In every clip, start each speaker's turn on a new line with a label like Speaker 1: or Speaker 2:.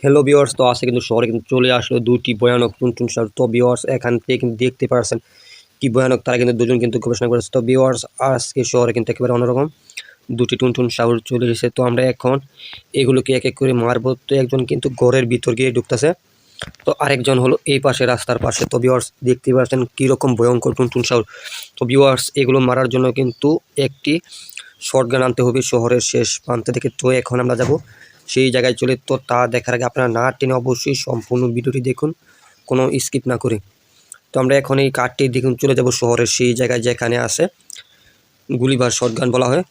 Speaker 1: Hello viewers, তো আজকে কিন্তু শহরে কিন্তু চলে আসলো দুটি ভয়ানক টুনটুন সাউর। তো ভিউয়ার্স এখান থেকে কিন্তু দেখতে পারছেন কি ভয়ানক, তারা কিন্তু দুজন কিন্তু গবেষণা করেছে। তো ভিউয়ার্স আজকে শহরে কিন্তু একেবারে অন্যরকম দুটি টুনটুন সাউর চলে এসেছে। তো আমরা এখন এগুলোকে এক এক করে মারবো। তো একজন কিন্তু ঘরের ভিতর গিয়ে ঢুকতেছে, তো আরেকজন হলো এই পাশে রাস্তার পাশে। তো ভিউয়ার্স দেখতে পাচ্ছেন কীরকম ভয়ঙ্কর টুনটুন সাউর। তো ভিউয়ার্স এগুলো মারার জন্য কিন্তু একটি শটগান আনতে হবে শহরের শেষ প্রান্ত থেকে। তো এখন আমরা যাব সেই জায়গায় চলে। তো তা দেখার আগে আপনারা না টেনে অবশ্যই সম্পূর্ণ ভিডিওটি দেখুন, কোনো স্কিপ না করে। তো আমরা এখন এই কারটি দেখুন চলে যাব শহরের সেই জায়গায় যেখানে আছে গুলি বা শটগান বলা হয়।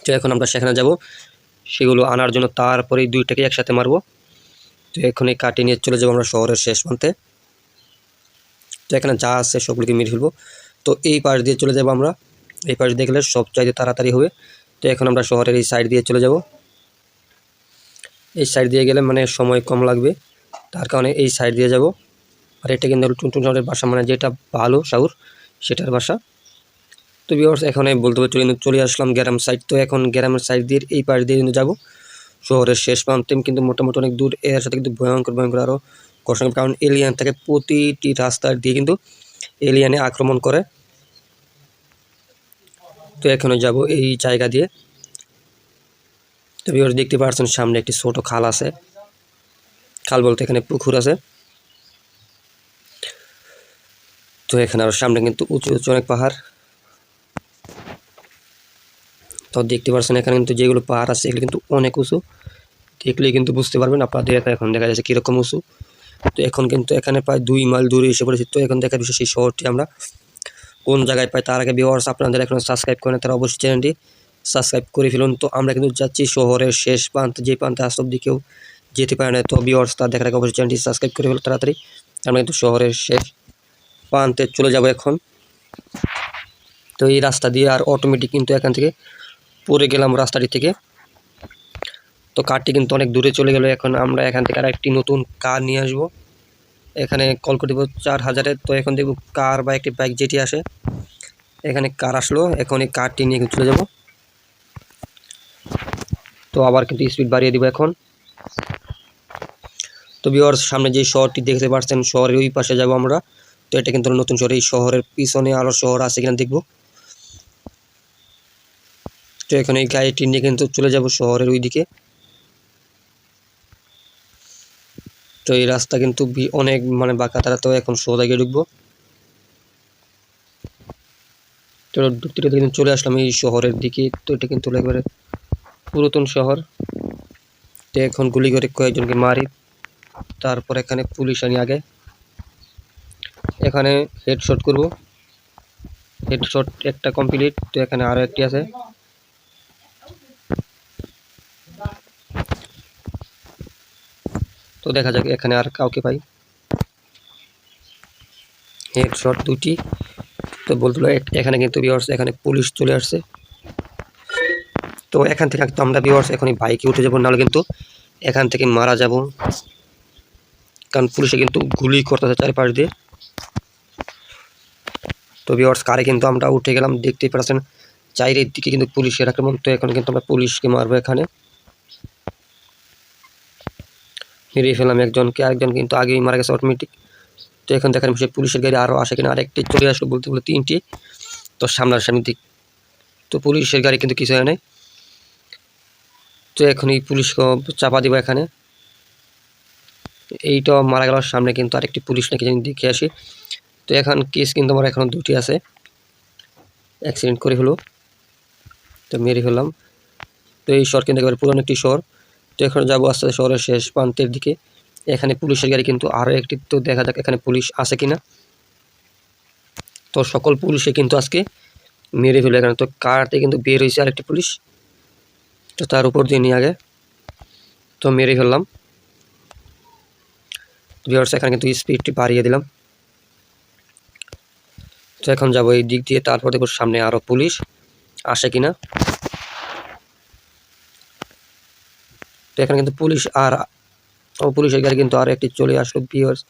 Speaker 1: তো এখন আমরা সেখানে যাব সেগুলো আনার জন্য, তারপরে দুইটাকে একসাথে মারবো। তো এখন এই কারটি নিয়ে চলে যাবো আমরা শহরের শেষ প্রান্তে। তো এখানে যা আছে সবগুলিকে মেরে ফেলবো। তো এই পাশ দিয়ে চলে যাব আমরা, এই পাশ দিয়ে গেলে সবচাইতে তাড়াতাড়ি হবে। তো এখন আমরা শহরের এই সাইড দিয়ে চলে যাব। এই সাইড দিয়ে গেলে মানে সময় কম লাগবে, তার কারণে এই সাইড দিয়ে যাব। আর এটা কিন্তু টুনটুন সাউরের বাসা, মানে যেটা ভালো সাউর সেটার বাসা। তো ভিউয়ার্স এখন বলতে চলে আসলাম গ্রাম সাইড। তো এখন গ্রামের সাইড দিয়ে এই পাশ দিয়ে কিন্তু যাবো শহরের শেষ প্রান্তে, কিন্তু মোটামুটি অনেক দূর। এর সাথে কিন্তু ভয়ঙ্কর ভয়ঙ্কর আরও কষ্ট, কারণ এলিয়ান থাকে প্রতিটি রাস্তার দিয়ে কিন্তু এলিয়ানে আক্রমণ করে। তো এখানে যাব এই জায়গা দিয়ে। তো ভিউয়ার্স দেখতে পাচ্ছেন সামনে একটি ছোট খাল আছে, খাল বলতে এখানে পুকুর আছে। তো এখানে আরও সামনে কিন্তু উঁচু উঁচু অনেক পাহাড়। তো দেখতে পাচ্ছেন এখানে কিন্তু যেগুলো পাহাড় আছে এগুলো কিন্তু অনেক উঁচু, দেখলেই কিন্তু বুঝতে পারবেন আপনাদের। এখন দেখা যাচ্ছে কীরকম উঁচু। তো এখন কিন্তু এখানে প্রায় 2 মাইল দূরে এসে পড়েছি। তো এখন দেখা বিষয় সেই শহরটি আমরা কোন জায়গায় পাই। তার আগে ভিউয়ার্স আপনাদের এখন সাবস্ক্রাইব করেন, তারা অবশ্যই চ্যানেলটি সাবস্ক্রাইব করে ফেলুন। তো আমরা কিন্তু যাচ্ছি শহরের শেষ প্রান্ত, যে প্রান্তে আজ অব্দি কেউ যেতে পারে না। তো ভিউয়ার্স তার দেখার আগে অবশ্যই চ্যানেলটি সাবস্ক্রাইব করে ফেলুন তাড়াতাড়ি। আমরা কিন্তু শহরের শেষ প্রান্তে চলে যাব এখন। তো এই রাস্তা দিয়ে আর অটোমেটিক কিন্তু এখান থেকে পড়ে গেলাম রাস্তাটি থেকে। তো কারটি কিন্তু অনেক দূরে চলে গেল। এখন আমরা এখান থেকে আর একটি নতুন কার নিয়ে আসবো, এখানে কল করে দেবো 4000-এর। তো এখন দেখব কার বা একটি বাইক যেটি আসে, এখানে কার আসলো। এখন এই কারটি নিয়ে চলে যাব। তো আবার কিন্তু স্পিড বাড়িয়ে দিব এখন। তো ভিউয়ার্স সামনে যে শহরটি দেখতে পাচ্ছেন শহরের ওই পাশে যাব আমরা। তো এটা কিন্তু নতুন শহর, এই শহরের পিছনে আরও শহর আছে কিনা দেখব। তো এখন এই গাড়িটি নিয়ে কিন্তু চলে যাব শহরের ওই দিকে। তো এই রাস্তা কিন্তু অনেক মানে বাঁকা, তারা তো এখন সোজা গিয়ে ঢুকবো। তো ঢুকতে ঢুকতে কিন্তু চলে আসলাম এই শহরের দিকে। তো এটা কিন্তু একেবারে পুরাতন শহর। তো এখন গুলি করে কয়েকজনকে মারি, তারপর এখানে পুলিশ আনি আগে। এখানে হেডশট করব, হেডশট একটা কমপ্লিট। তো এখানে আরও একটি আছে। তো দেখা যাক এখানে আর কাউকে পাই। হেডশট দুটি। তো বলতে এখানে কিন্তু ভিউয়ার্স এখানে পুলিশ চলে আসছে। তো এখান থেকে তো আমরা ভিউয়ার্স এখনই বাইকে উঠে যাবো, নাহলে কিন্তু এখান থেকে মারা যাব, কারণ পুলিশে কিন্তু গুলি করতেছে চারপাশ দিয়ে। তো ভিউয়ার্স কারে কিন্তু আমরা উঠে গেলাম, দেখতেই পাচ্ছেন চাইরের দিকে কিন্তু পুলিশের আক্রমণ। তো এখন কিন্তু আমরা পুলিশকে মারবো, এখানে মেরে ফেলাম একজনকে, আরেকজন কিন্তু আগেই মারা গেছে অটোমেটিক। তো এখন দেখেন সে পুলিশের গাড়ি আরও আসে কিনা, আরেকটি চলে আসলো বলতে বলতে 3টি। তো সামনাসামনি দিক, তো পুলিশের গাড়ি কিন্তু কিছু হয় নাই। তো এখন এই পুলিশকে চাপা দিব এখানে। এইটা মারা গেল, সামনে কিন্তু আরেকটি পুলিশ নাকি জানি, দেখে আসি। তো এখন কেস কিন্তু আমার এখন 2টি আছে, অ্যাক্সিডেন্ট করে ফেলো। তো মেরে ফেললাম। তো এই শহর কিন্তু একেবারে পুরনো একটি শহর। তো এখন যাবো আস্তে আস্তে শহরের শেষ প্রান্তের দিকে। এখানে পুলিশের গাড়ি কিন্তু আরও একটি, তো দেখা যাক এখানে পুলিশ আছে কিনা। তো সকল পুলিশে কিন্তু আজকে মেরে ফেলো এখানে। তো কারতে কিন্তু বের হয়েছে আরেকটি পুলিশ, তো তার উপর দিয়ে নিয়ে আগে তো মেরে ফেললাম। ভিউয়ার্স এখানে কিন্তু স্পিডটি বাড়িয়ে দিলাম। তো এখন যাবো এই দিক দিয়ে, তারপর দেখবো সামনে আরও পুলিশ আসে কিনা। তো এখানে কিন্তু পুলিশ আর পুলিশের গাড়ি কিন্তু আরও একটি চলে আসলো ভিউয়ার্স।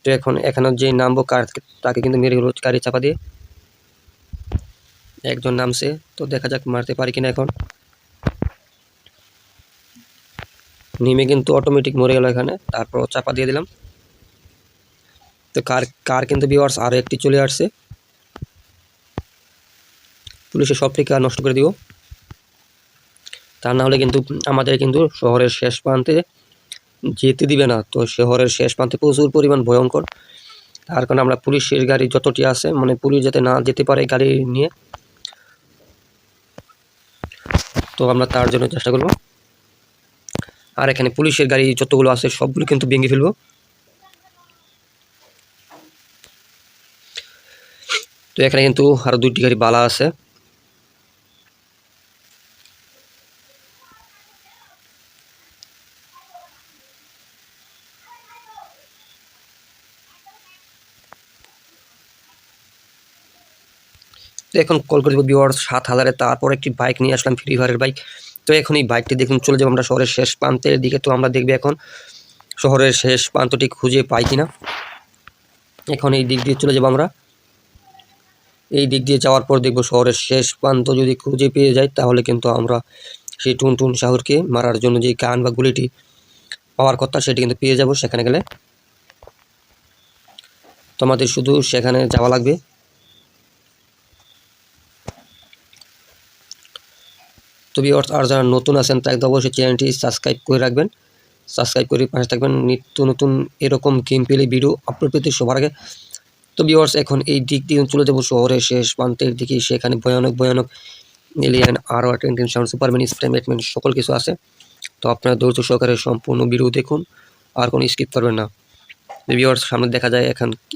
Speaker 1: তো এখন এখানে যে নামবো কার তাকে কিন্তু মেরে ফেলবো গাড়ি চাপা দিয়ে। একজন নামছে, তো দেখা যাক মারতে পারি কিনা। এখন নেমে কিন্তু অটোমেটিক মরে গেল এখানে, তারপর চাপা দিয়ে দিলাম। তো কার কিন্তু ভিউয়ার্স আরও একটি চলে আসছে। পুলিশের সব থেকে নষ্ট করে দিব, তা না হলে কিন্তু আমাদের কিন্তু শহরের শেষ প্রান্তে যেতে দিবে না। তো শহরের শেষ প্রান্তে প্রচুর পরিমাণ ভয়ঙ্কর, তার কারণে আমরা পুলিশের গাড়ি যতটি আছে মানে পুলিশ যাতে না যেতে পারে গাড়ি নিয়ে, তো আমরা তার জন্য চেষ্টা করব। আর এখানে পুলিশের গাড়ি যতগুলো আছে সবগুলো কিন্তু ভেঙে ফেলবো। তো এখানে কিন্তু আরও 2টি গাড়ি বালা আছে। তো এখন কল করে দেবো ভিউয়ার্স 7,000-এ। তারপর একটি বাইক নিয়ে আসলাম, ফ্রি ফায়ারের বাইক। তো এখন এই বাইকটি দেখুন চলে যাবো আমরা শহরের শেষ প্রান্তের দিকে। তো আমরা দেখবো এখন শহরের শেষ প্রান্তটি খুঁজে পাই কিনা। এখন এই দিক দিয়ে চলে যাবো আমরা। এই দিক দিয়ে যাওয়ার পর দেখবো শহরের শেষ প্রান্ত যদি খুঁজে পেয়ে যাই, তাহলে কিন্তু আমরা সেই টুনটুন শাহরকে মারার জন্য যে গান বা গুলিটি পাওয়ার কথা সেটি কিন্তু পেয়ে যাব সেখানে গেলে। তো আমাদের শুধু সেখানে যাওয়া লাগবে। তো ভিউয়ার্স আর যারা নতুন আছেন তাই তো অবশ্যই চ্যানেলটি সাবস্ক্রাইব করে রাখবেন, সাবস্ক্রাইব করে পাশে থাকবেন নিত্য নতুন এরকম গেম প্লে ভিডিও আপলোড পেতে সবার আগে। তো ভিউয়ার্স এখন এই দিক দিয়ে চলে যাবো শহরের শেষ প্রান্তের দিকে। সেখানে ভয়ানক ভয়ানক এলিয়েন আরও অ্যাটেন্টেন সাউন্ড সুপারম্যান স্প্রেমেটম্যান সকল কিছু আছে। তো আপনারা ধৈর্য সহকারে সম্পূর্ণ ভিডিও দেখুন, আর কোনো স্কিপ করবেন না। ভিউয়ার্স সামনে দেখা যায়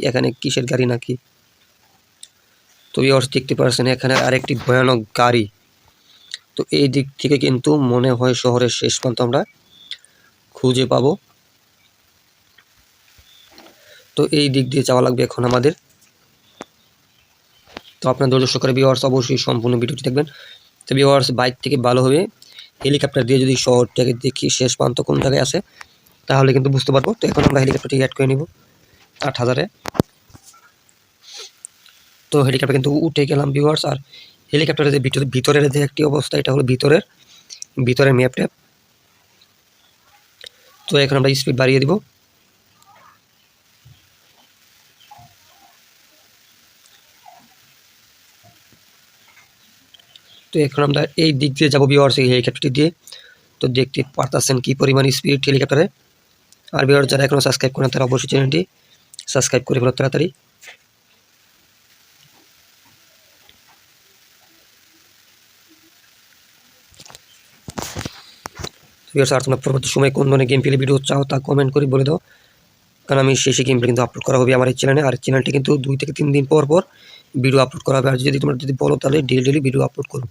Speaker 1: এখানে কিসের গাড়ি নাকি। তো ভিউয়ার্স দেখতে পাচ্ছেন এখানে আরেকটি ভয়ানক গাড়ি। তো এই দিক থেকে কিন্তু মনে হয় শহরের শেষ প্রান্ত আমরা খুঁজে পাবো। তো এই দিক দিয়ে যাওয়া লাগবে এখন আমাদের। তো আপনার ধৈর্য সহকারে ভিউয়ার্স অবশ্যই সম্পূর্ণ ভিডিওটি দেখবেন। তো ভিউয়ার্স বাইক থেকে ভালো হবে হেলিকপ্টার দিয়ে যদি শহরটাকে দেখি শেষ প্রান্ত কোন জায়গায় আছে, তাহলে কিন্তু বুঝতে পারবো। তো এখন আমরা হেলিকপ্টারটি অ্যাড করে নিব 8,000-এ। তো হেলিকপ্টার কিন্তু উঠে গেলাম ভিউয়ার্স। আর হেলিকপ্টারের যে ভিতরের যে একটি অবস্থা, এটা হলো ভিতরের ম্যাপ ট্যাপ। তো এখন আমরা স্পিড বাড়িয়ে দিব। তো এখন আমরা এই দিক দিয়ে যাবো ভিউয়ার্স এই হেলিকপ্টারটি দিয়ে। তো দেখতে পারতেছেন কি পরিমাণ স্পিড হেলিকপ্টারে। আর ভিউয়ার্স যারা এখনও সাবস্ক্রাইব করেন তারা অবশ্যই চ্যানেলটি সাবস্ক্রাইব করে ফেলো তাড়াতাড়ি। ভিউয়ার্স আর তোমরা পরবর্তী সময় কোন ধরনের গেম প্লে ভিডিও চাও তা কমেন্ট করে বলে দাও, কারণ আমি শেষে গেম প্লে কিন্তু আপলোড করা হবে আমার এই চ্যানেলে। আর চ্যানেলটি কিন্তু 2 থেকে 3 দিন পর পর ভিডিও আপলোড করা হবে। আর যদি তোমরা বলো তাহলে ডেলি ভিডিও আপলোড করো।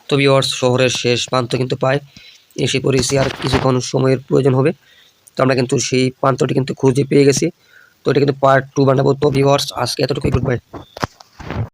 Speaker 1: তো ভিউয়ার্স শহরের শেষ প্রান্ত কিন্তু প্রায় এসে পড়েছি, আর কিছুক্ষণ সময়ের প্রয়োজন হবে। তো আমরা কিন্তু সেই প্রান্তটি কিন্তু খুঁজে পেয়ে গেছি। তো এটা কিন্তু পার্ট 2 বানাবো। তো ভিউয়ার্স আজকে এতটুকুই, গুড বাই।